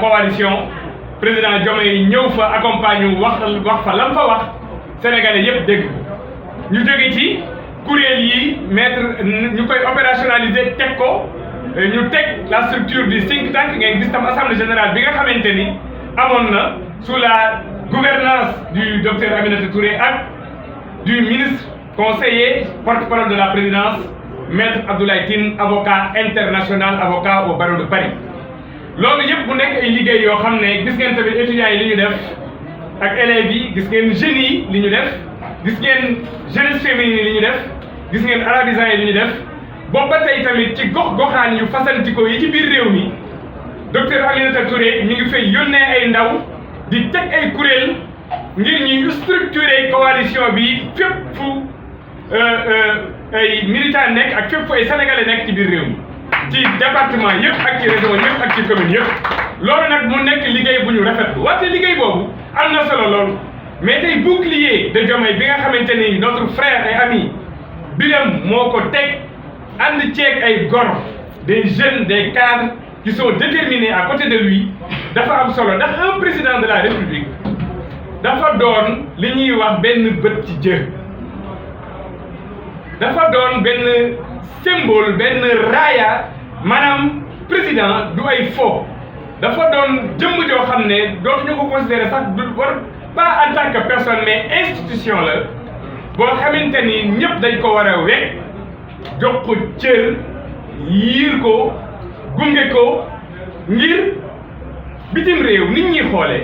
coalition président Diomaye ñëw fa accompagne wax fa lam fa wax sénégalais yépp dégg ko ñu jóge ci kuréel yi mettre ñu koy opérationnaliser teg ko ñu teg la structure du think tank ngeen gis tam assemblée générale bi nga xamante ni amoon na sous la gouvernance du docteur Aminata Touré ak du ministre conseiller porte-parole de la présidence maître Abdoulaye Tine avocat international avocat au barreau de Paris loolu yëpp bu nekk ay liggéey yoo xam ne gis ngeen tamit étudiants yi li ñu def ak élèves yi gis ngeen jeunes yi li ñu def gis ngeen jeunesse féminine li ñu def gis ngeen arabisants yi li ñu def boobu ba tey tamit ci gox-goxaan yu fasantikoo yi ci biir réew mi docteur Aminata Touré ñu ngi fay yónnee ay ndaw di teg ay kuréel ngir ñuy structurer coalition bi fépp fu ay militants nekk ak fépp fu ay sénégalais nekk ci biir réew mi ci département yëpp ak ci région yëpp ak ci commune yëpp loolu nag mu nekk liggéey bu ñu rafetlu wante liggéey boobu am na solo loolu mais tey bouclier de Diomaye bi nga xamante ni notre frère et ami Birame moo ko teg ànd ceeg ay gor des jeunes des cadres qui sont déterminés à côté de lui dafa am solo ndax un président de la République dafa doon li ñuy wax benn bët ci jë dafa doon benn symbole benn raaya maanaam président du ay fo dafa doon jëmm joo xam ne dootuñu ko considérer sax du war pas en tant que personne mais institution la boo xamante ni ñëpp dañ ko war a wekk jox ko cër yiir ko gunge ko ngir bitim réew nit ñi xoole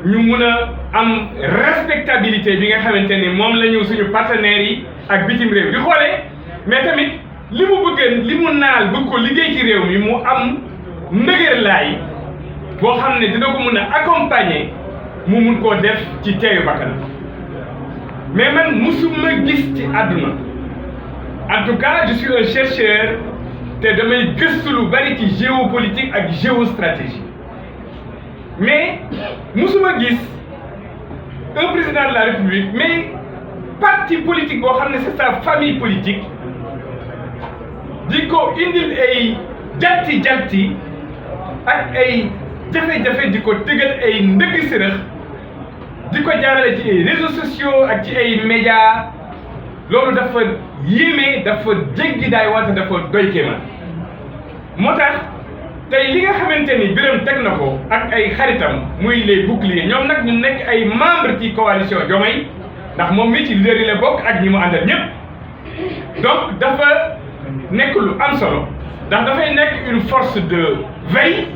ñu mun a am respectabilité bi nga xamante ni moom la ñu suñu partenaires yi ak bitim réew di xoole mais tamit li mu bëgg li mu naal bëgg ko liggéey ci réew mi mu am ndëgër laay boo xam ne dina ko mun a accompagner mu mun koo def ci teeyu bakkan mais man musuma gis ci àdduna en tout cas je suis un chercheur te damay gëstu lu bari ci géopolitique ak géostratégie mais musuma gis un président de la République mais parti politique boo xam ne c'est sa famille politique di ko indil ay jalti ak ay jafe-jafe di ko tegal ay ndëgg sërëx di ko jaarale ci ay réseaux sociaux ak ci ay médias loolu dafa yéeme dafa jéggi daay wante dafa doy kéemaan moo tax tey li nga xamante ni Birame teg na ko ak ay xaritam muy les boucliers ñoom nag ñu nekk ay membre ci coalition Diomaye ndax moom mi ci leader yi la bokk ak ñi mu àndal ñëpp donc dafa nekk lu am solo ndax dafay nekk une force de veille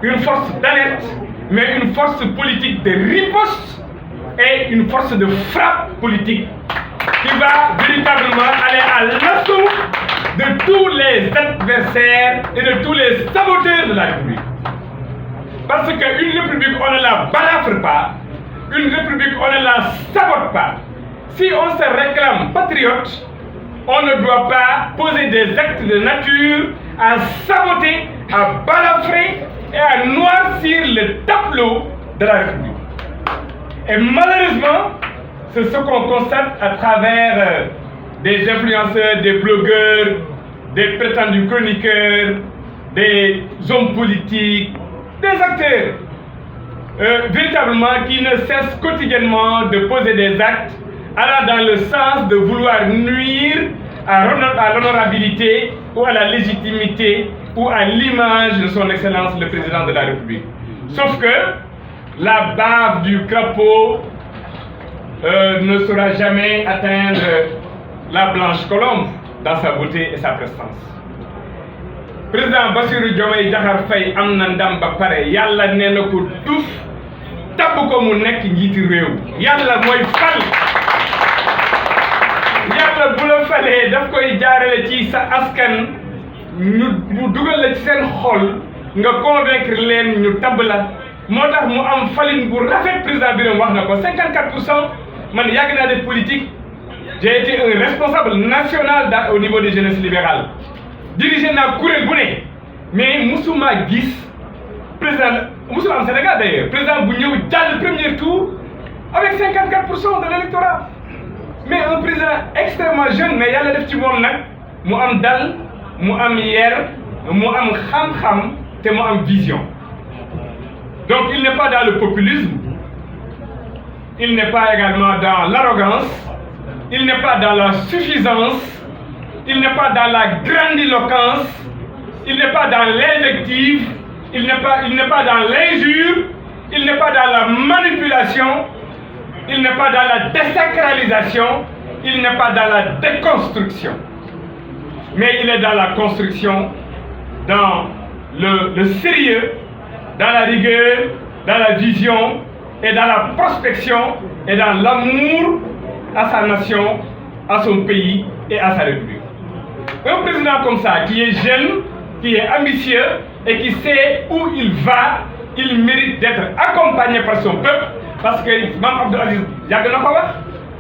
une force d'alerte mais une force politique de riposte et une force de frappe politique qui va véritablement aller à l'assaut de tous les adversaires et de tous les saboteurs de la République. Parce qu'une République, on ne la balafre pas, une République, on ne la sabote pas. Si on se réclame patriote, on ne doit pas poser des actes de nature à saboter, à balafrer et à noircir le tableau de la République. Et malheureusement, c'est ce qu'on constate à travers des influenceurs, des blogueurs, des prétendus chroniqueurs, des hommes politiques, des acteurs, véritablement qui ne cessent quotidiennement de poser des actes allant dans le sens de vouloir nuire à l'honorabilité ou à la légitimité ou à l'image de son Excellence le Président de la République. Sauf que la bave du crapaud ne saura jamais atteindre la blanche colombe dans sa beauté et sa prestance. Président Bassirou Diomaye Diakhar Faye am na ndam ba pare yàlla nee na ko tuf tabb ko mu nekk njiiti réew yàlla mooy fal yàlla bu la falee daf koy jaarale ci sa askan mu dugal la ci seen xol nga convaincre leen ñu tabb la moo tax mu am falin bu rafet président Birame wax na ko 54% man yàgg naa def politique j'ai été un responsable national au niveau des jeunesses libérales dirigé naa kuréel bu ne mais musuma gis président musuma am Sénégal d'ailleurs président bu ñëw jàll premier tour avec 54% de l'électorat mais un président extrêmement jeune mais yàlla def ci moom nag mu am dal mu am yar mu am xam-xam te mu am vision Donc il n'est pas dans le populisme, il n'est pas également dans l'arrogance, il n'est pas dans la suffisance, il n'est pas dans la grandiloquence, il n'est pas dans l'invective, il n'est pas dans l'injure, il n'est pas dans la manipulation, il n'est pas dans la désacralisation, il n'est pas dans la déconstruction. Mais il est dans la construction, dans le sérieux, dans la rigueur, dans la vision et dans la prospection et dans l'amour à sa nation, à son pays et à sa République. Un président comme ça, qui est jeune, qui est ambitieux et qui sait où il va, il mérite d'être accompagné par son peuple, parce que Mame Abdou Aziz yàgg na ko wax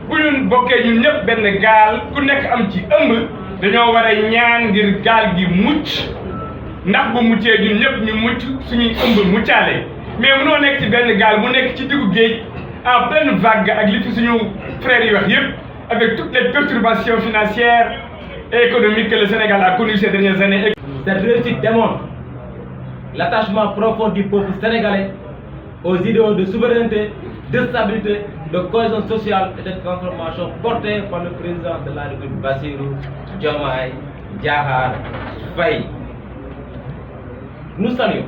bu ñu bokkee ñun ñëpp benn gaal ku nekk am ci ëmb dañoo war a ñaan ngir gaal gi mucc ndax bu muccee ñun ñëpp ñu mucc suñuy ëmb muccaale mais mënoo nekk ci benn gaal mu nekk ci diggu géej en pleine vague ak li fi suñu frères yi wax yëpp avec toutes les perturbations financières et économiques que le Sénégal a connues ces dernières années. Cette réussite démontre l'attachement profond du peuple sénégalais aux idéaux de souveraineté, de stabilité, de cohésion sociale et de transformation portés par le président de la République Bassirou Diomaye Diakhar Faye. Nous saluons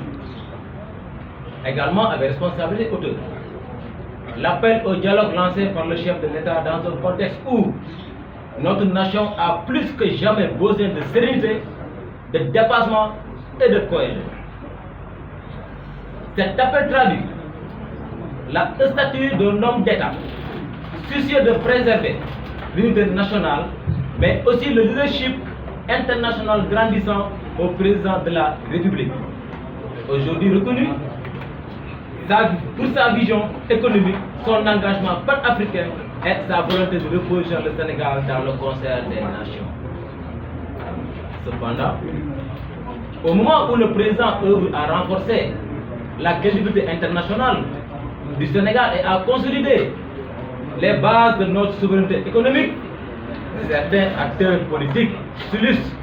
également avec responsabilité hauteur l'appel au dialogue lancé par le chef de l'État dans un contexte où notre nation a plus que jamais besoin de sérénité, de dépassement et de cohésion. Cet appel traduit la stature d'un homme d'État, soucieux de préserver l'unité nationale, mais aussi le leadership international grandissant au président de la République. Aujourd'hui reconnu pour sa vision économique, son engagement pan-africain et sa volonté de repositionner le Sénégal dans le concert des nations. Cependant, au moment où le président œuvre à renforcer la crédibilité internationale du Sénégal et à consolider les bases de notre souveraineté économique, certains acteurs politiques s'illustrent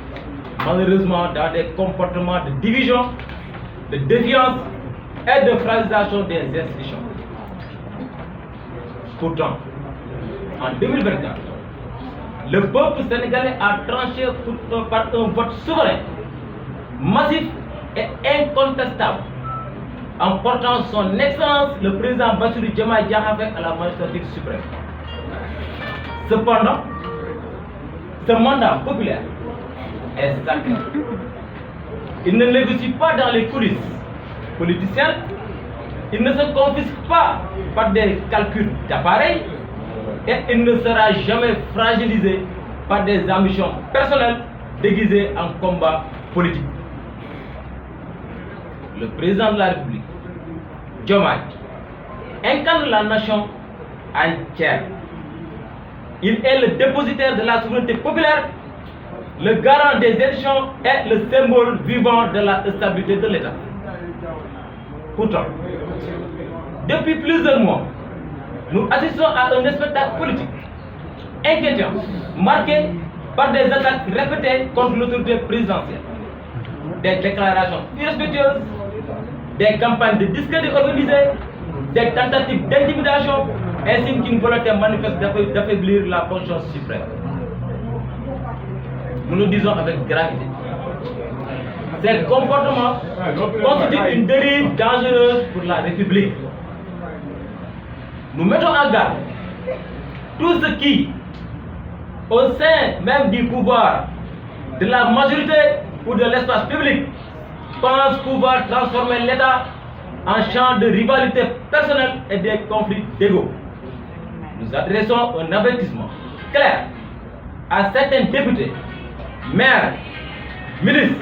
malheureusement dans des comportements de division, de défiance et de fragilisation des institutions. Pourtant, en 2024, le peuple sénégalais a tranché par un vote souverain, massif et incontestable, en portant son excellence le président Bassirou Diomaye Diakhar Faye à la magistrature suprême. Cependant, ce mandat populaire est sacré. Il ne négocie pas dans les coulisses politiciennes, il ne se confisque pas par des calculs d'appareil et il ne sera jamais fragilisé par des ambitions personnelles déguisées en combat politique. Le président de la République, Diomaye, incarne la nation entière. Il est le dépositaire de la souveraineté populaire, le garant des élections et le symbole vivant de la stabilité de l'État. Pourtant, depuis plusieurs mois, nous assistons à un spectacle politique inquiétant, marqué par des attaques répétées contre l'autorité présidentielle, des déclarations irrespectueuses, des campagnes de discrédit organisées, des tentatives d'intimidation, ainsi qu'une volonté manifeste d'affaiblir la fonction suprême. Nous le disons avec gravité. Ces comportements constituent une dérive dangereuse pour la République. Nous mettons en garde tous ceux qui, au sein même du pouvoir, de la majorité ou de l'espace public, pensent pouvoir transformer l'État en champ de rivalité personnelle et des conflits d'ego. Nous adressons un avertissement clair à certains députés, maires, ministres,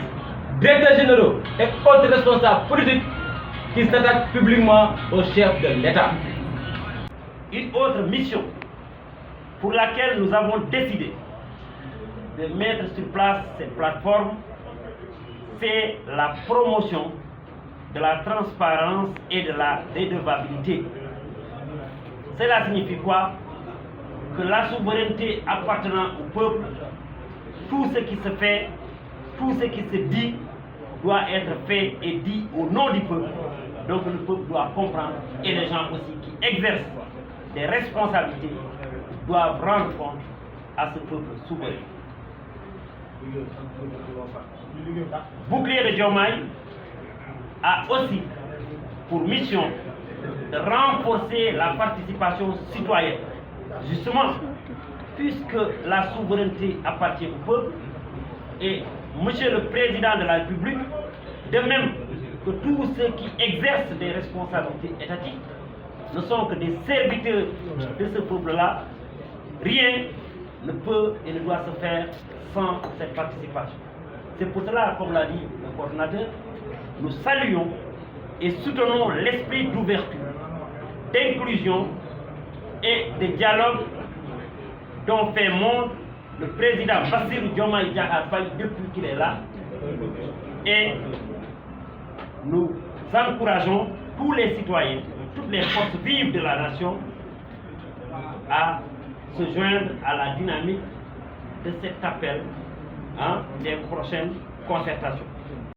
directeurs généraux et autres responsables politiques qui s'attaquent publiquement au chef de l'État. Une autre mission pour laquelle nous avons décidé de mettre sur place cette plateforme, c'est la promotion de la transparence et de la redevabilité. Cela signifie quoi? Que la souveraineté appartenant au peuple, tout ce qui se fait, tout ce qui se dit, doit être fait et dit au nom du peuple, Donc le peuple doit comprendre et les gens aussi qui exercent des responsabilités doivent rendre compte à ce peuple souverain. Bouclier de Diomaye a aussi pour mission de renforcer la participation citoyenne. Justement, puisque la souveraineté appartient au peuple, et Monsieur le Président de la République, de même que tous ceux qui exercent des responsabilités étatiques, ne sont que des serviteurs de ce peuple-là, rien ne peut et ne doit se faire sans cette participation. C'est pour cela, comme l'a dit le coordinateur, nous saluons et soutenons l'esprit d'ouverture, d'inclusion et de dialogue dont fait montre le président Bassirou Diomaye Diakhar Faye depuis qu'il est là. Et nous encourageons tous les citoyens, toutes les forces vives de la nation à se joindre à la dynamique de cet appel des prochaines concertations.